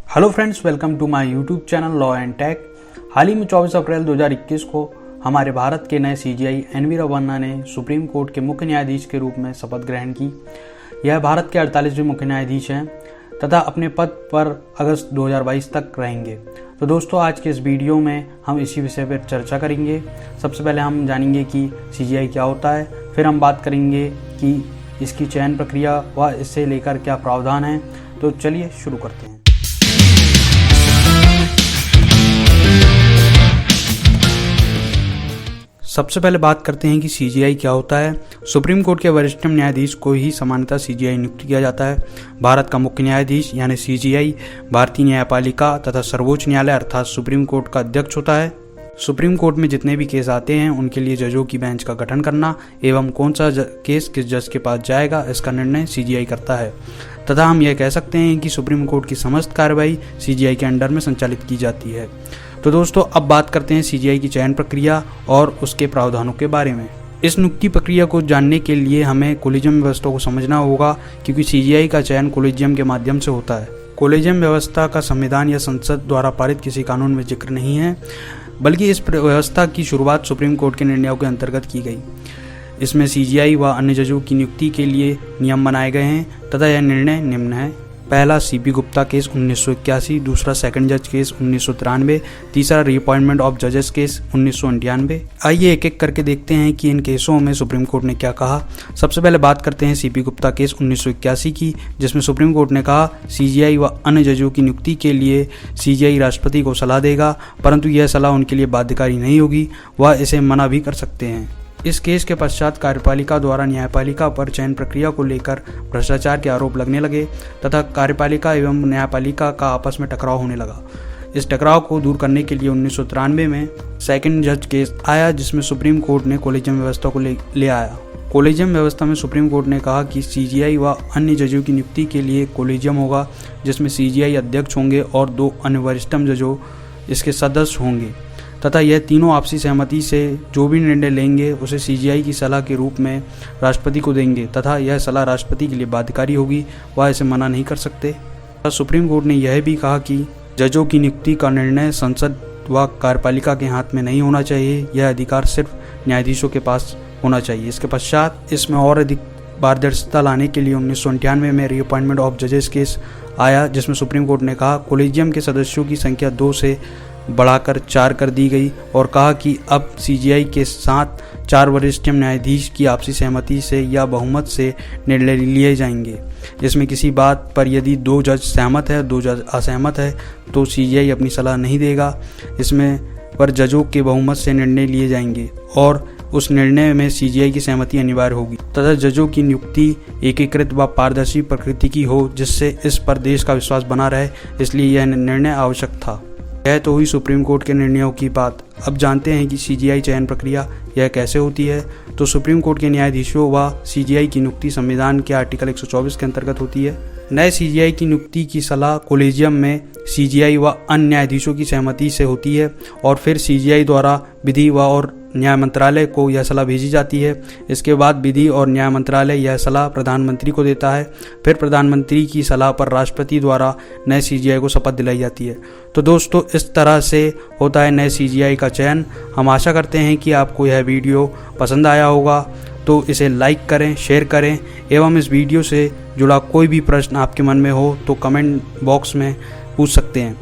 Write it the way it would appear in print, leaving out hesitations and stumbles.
Hello friends, welcome to my YouTube channel law and tech. हाल ही में 24 अप्रैल 2021 को हमारे भारत के नए सीजीआई एनवी रमन्ना ने सुप्रीम कोर्ट के मुख्य न्यायाधीश के रूप में शपथ ग्रहण की। यह भारत के 48वें मुख्य न्यायाधीश हैं तथा अपने पद पर अगस्त 2022 तक रहेंगे। तो दोस्तों, आज के इस वीडियो में हम इसी विषय पर चर्चा करेंगे। सबसे पहले हम जानेंगे कि सीजीआई क्या होता है, फिर हम बात करेंगे कि इसकी चयन प्रक्रिया व इससे लेकर क्या प्रावधान है। तो चलिए शुरू करते हैं। सबसे पहले बात करते हैं कि सीजीआई क्या होता है। सुप्रीम कोर्ट के वरिष्ठतम न्यायाधीश को ही सामान्यतः सीजीआई नियुक्त किया जाता है। भारत का मुख्य न्यायाधीश यानी सीजीआई भारतीय न्यायपालिका तथा सर्वोच्च न्यायालय अर्थात सुप्रीम कोर्ट का अध्यक्ष होता है। सुप्रीम कोर्ट में जितने भी केस आते हैं उनके लिए जजों की बेंच का गठन करना एवं कौन सा केस किस जज के पास जाएगा, इसका निर्णय सीजीआई करता है। तथा हम यह कह सकते हैं कि सुप्रीम कोर्ट की समस्त कार्रवाई सीजीआई के अंडर में संचालित की जाती है। तो दोस्तों, अब बात करते हैं सीजीआई की चयन प्रक्रिया और उसके प्रावधानों के बारे में। इस नियुक्ति प्रक्रिया को जानने के लिए हमें कोलिजियम व्यवस्था को समझना होगा, क्योंकि सीजीआई का चयन कोलिजियम के माध्यम से होता है। कोलिजियम व्यवस्था का संविधान या संसद द्वारा पारित किसी कानून में जिक्र नहीं है, बल्कि इस व्यवस्था की शुरुआत सुप्रीम कोर्ट के निर्णयों के अंतर्गत की गई। इसमें सीजीआई व अन्य जजों की नियुक्ति के लिए नियम बनाए गए हैं तथा यह निर्णय निम्न है। पहला सीपी गुप्ता केस 1981, दूसरा सेकंड जज केस 1993, तीसरा रीअपॉइंटमेंट ऑफ जजेस केस 1998। आइए एक एक करके देखते हैं कि इन केसों में सुप्रीम कोर्ट ने क्या कहा। सबसे पहले बात करते हैं सीपी गुप्ता केस 1981 की, जिसमें सुप्रीम कोर्ट ने कहा सीजीआई व अन्य जजों की नियुक्ति के लिए सीजीआई राष्ट्रपति को सलाह देगा, परंतु यह सलाह उनके लिए बाध्यकारी नहीं होगी, वह इसे मना भी कर सकते हैं। इस केस के पश्चात कार्यपालिका द्वारा न्यायपालिका पर चयन प्रक्रिया को लेकर भ्रष्टाचार के आरोप लगने लगे तथा कार्यपालिका एवं न्यायपालिका का आपस में टकराव होने लगा। इस टकराव को दूर करने के लिए 1993 में सेकंड जज केस आया, जिसमें सुप्रीम कोर्ट ने कोलिजियम व्यवस्था को ले आया। कोलिजियम व्यवस्था में सुप्रीम कोर्ट ने कहा कि सीजीआई व अन्य जजों की नियुक्ति के लिए कोलिजियम होगा, जिसमें सीजीआई अध्यक्ष होंगे और 2 अन्य वरिष्ठतम जजों इसके सदस्य होंगे तथा यह तीनों आपसी सहमति से जो भी निर्णय लेंगे उसे सीजीआई की सलाह के रूप में राष्ट्रपति को देंगे तथा यह सलाह राष्ट्रपति के लिए बाध्यकारी होगी, वह इसे मना नहीं कर सकते। सुप्रीम कोर्ट ने यह भी कहा कि जजों की नियुक्ति का निर्णय संसद व कार्यपालिका के हाथ में नहीं होना चाहिए, यह अधिकार सिर्फ न्यायाधीशों के पास होना चाहिए। इसके पश्चात इसमें और अधिक पारदर्शिता लाने के लिए 1998 में रीअपॉइंटमेंट ऑफ जजेस केस आया, जिसमें सुप्रीम कोर्ट ने कहा कोलिजियम के सदस्यों की संख्या 2 से बढ़ाकर 4 कर दी गई और कहा कि अब सीजीआई के साथ 4 वरिष्ठतम न्यायाधीश की आपसी सहमति से या बहुमत से निर्णय लिए जाएंगे। इसमें किसी बात पर यदि 2 जज सहमत है, 2 जज असहमत है, तो सीजीआई अपनी सलाह नहीं देगा। इसमें पर जजों के बहुमत से निर्णय लिए जाएंगे और उस निर्णय में सीजीआई की सहमति अनिवार्य होगी तथा जजों की नियुक्ति एकीकृत व पारदर्शी प्रकृति की हो, जिससे इस पर देश का विश्वास बना रहे, इसलिए यह निर्णय आवश्यक था। यह तो हुई सुप्रीम कोर्ट के निर्णयों की बात। अब जानते हैं कि सीजीआई चयन प्रक्रिया यह कैसे होती है। तो सुप्रीम कोर्ट के न्यायाधीशों व सीजीआई की नियुक्ति संविधान के आर्टिकल 124 के अंतर्गत होती है। नए सीजीआई की नियुक्ति की सलाह कोलिजियम में सीजीआई व अन्य न्यायाधीशों की सहमति से होती है और फिर सीजीआई द्वारा विधि व और न्याय मंत्रालय को यह सलाह भेजी जाती है। इसके बाद विधि और न्याय मंत्रालय यह सलाह प्रधानमंत्री को देता है। फिर प्रधानमंत्री की सलाह पर राष्ट्रपति द्वारा नए सीजीआई को शपथ दिलाई जाती है। तो दोस्तों, इस तरह से होता है नए सीजीआई का चयन। हम आशा करते हैं कि आपको यह वीडियो पसंद आया होगा, तो इसे लाइक करें, शेयर करें एवं इस वीडियो से जुड़ा कोई भी प्रश्न आपके मन में हो तो कमेंट बॉक्स में पूछ सकते हैं।